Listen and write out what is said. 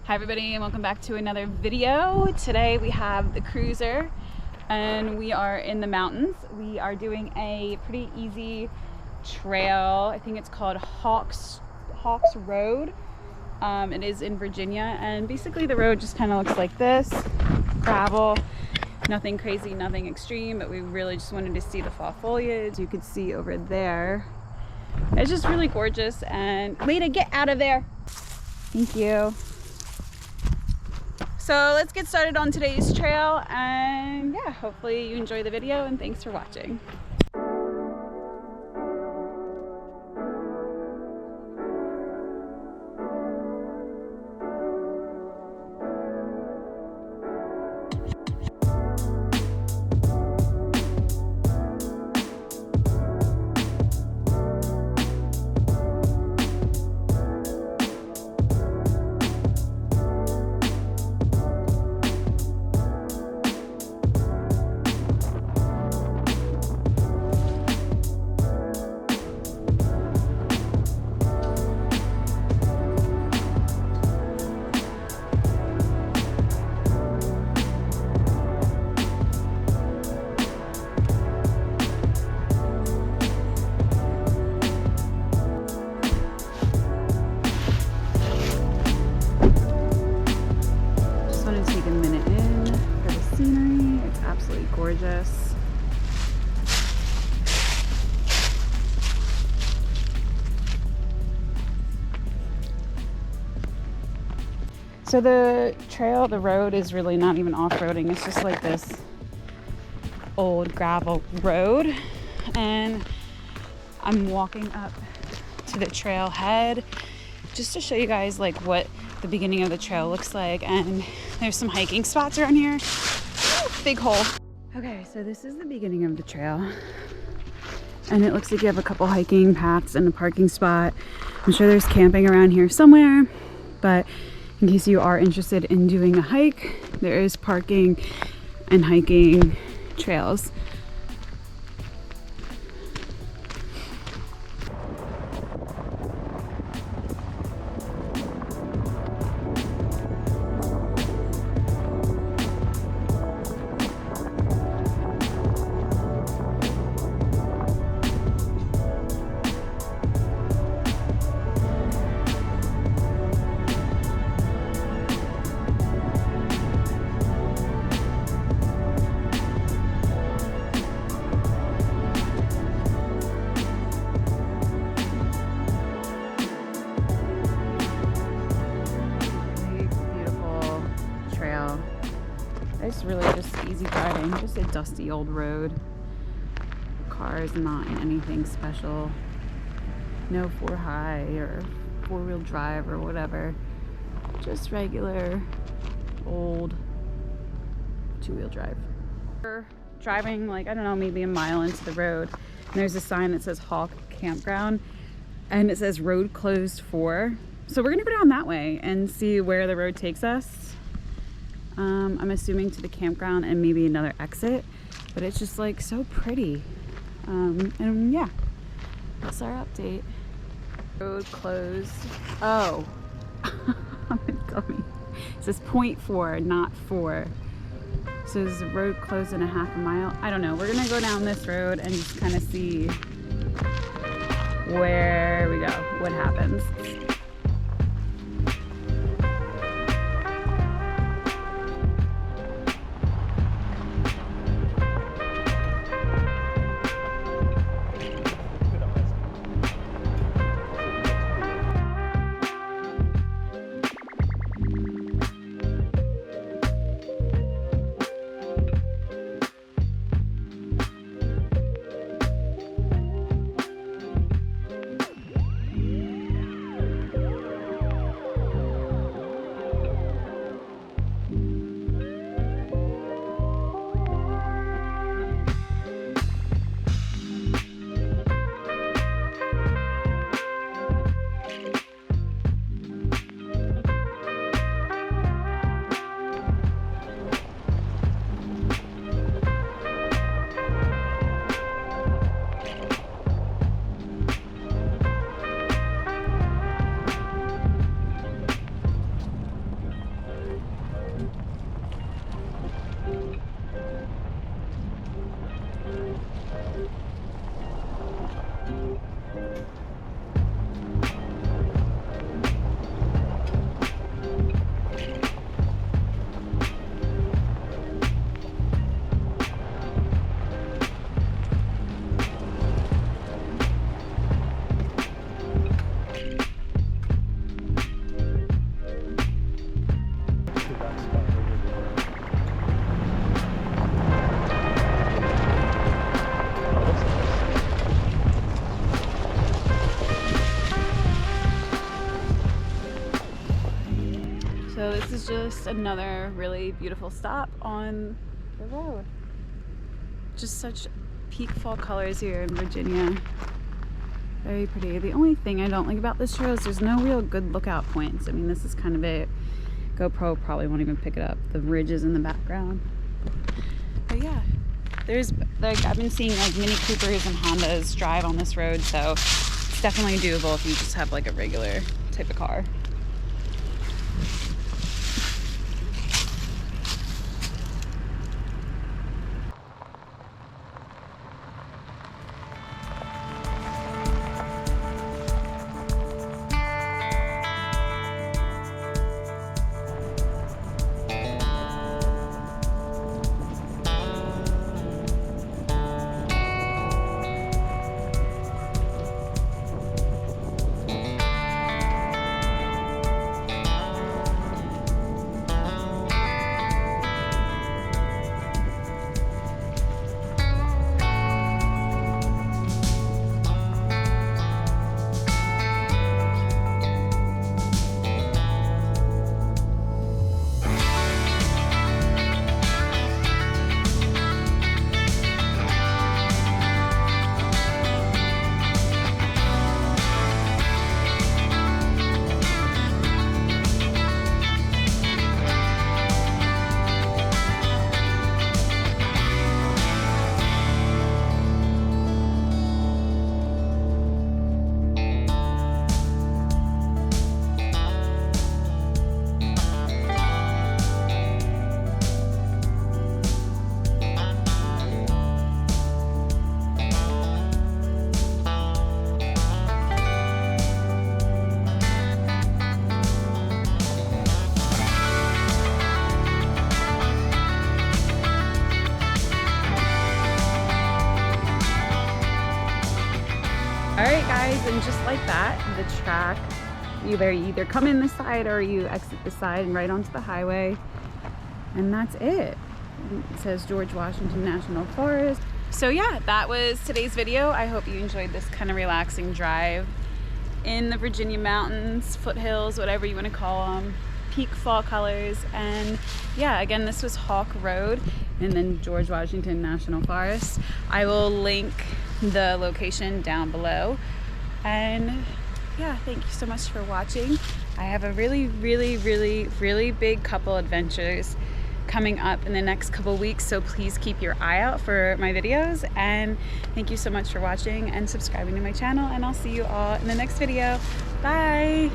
Hi everybody and welcome back to another video. Today we have the cruiser and we are in the mountains. We are doing a pretty easy trail. I think it's called Hawks Road. It is in Virginia, and basically the road just kind of looks like this. Gravel, nothing crazy, nothing extreme, but we really just wanted to see the fall foliage. You could see over there. It's just really gorgeous. And Lita, get out of there. Thank you. So let's get started on today's trail, and yeah, hopefully you enjoy the video, and thanks for watching. Gorgeous. So the trail, the road is really not even off-roading. It's just like this old gravel road, and I'm walking up to the trailhead just to show you guys like what the beginning of the trail looks like. And there's some hiking spots around here. Big hole. Okay, so this is the beginning of the trail, and it looks like you have a couple hiking paths and a parking spot. I'm sure there's camping around here somewhere, but in case you are interested in doing a hike, there is parking and hiking trails. It's really just easy driving, just a dusty old road. Cars not in anything special. No 4-high or 4-wheel drive or whatever. Just regular old 2-wheel drive. We're driving like, I don't know, maybe a mile into the road, and there's a sign that says Hawk Campground, and it says road closed for. So we're gonna go down that way and see where the road takes us. I'm assuming to the campground and maybe another exit, but it's just like so pretty. And yeah, that's our update. Road closed. Oh, I'm a dummy. It says 0.4, not 4. So is the road closed in a half a mile? I don't know. We're gonna go down this road and just kind of see where we go, what happens. So this is just another really beautiful stop on the road. Just such peak fall colors here in Virginia. Very pretty. The only thing I don't like about this trail is there's no real good lookout points. I mean, this is kind of it. GoPro probably won't even pick it up. The ridges in the background. But yeah, there's like, I've been seeing like Mini Coopers and Hondas drive on this road, so it's definitely doable if you just have like a regular type of car. Alright guys, and just like that, the track, you either come in the side or you exit the side and right onto the highway, and that's it. It says George Washington National Forest. So yeah, that was today's video. I hope you enjoyed this kind of relaxing drive in the Virginia mountains, foothills, whatever you want to call them. Peak fall colors. And yeah, again, this was Hawk Road and then George Washington National Forest. I will link the location down below. And yeah, thank you so much for watching. I have a really big couple adventures coming up in the next couple weeks, so please keep your eye out for my videos. And thank you so much for watching and subscribing to my channel, and I'll see you all in the next video. Bye.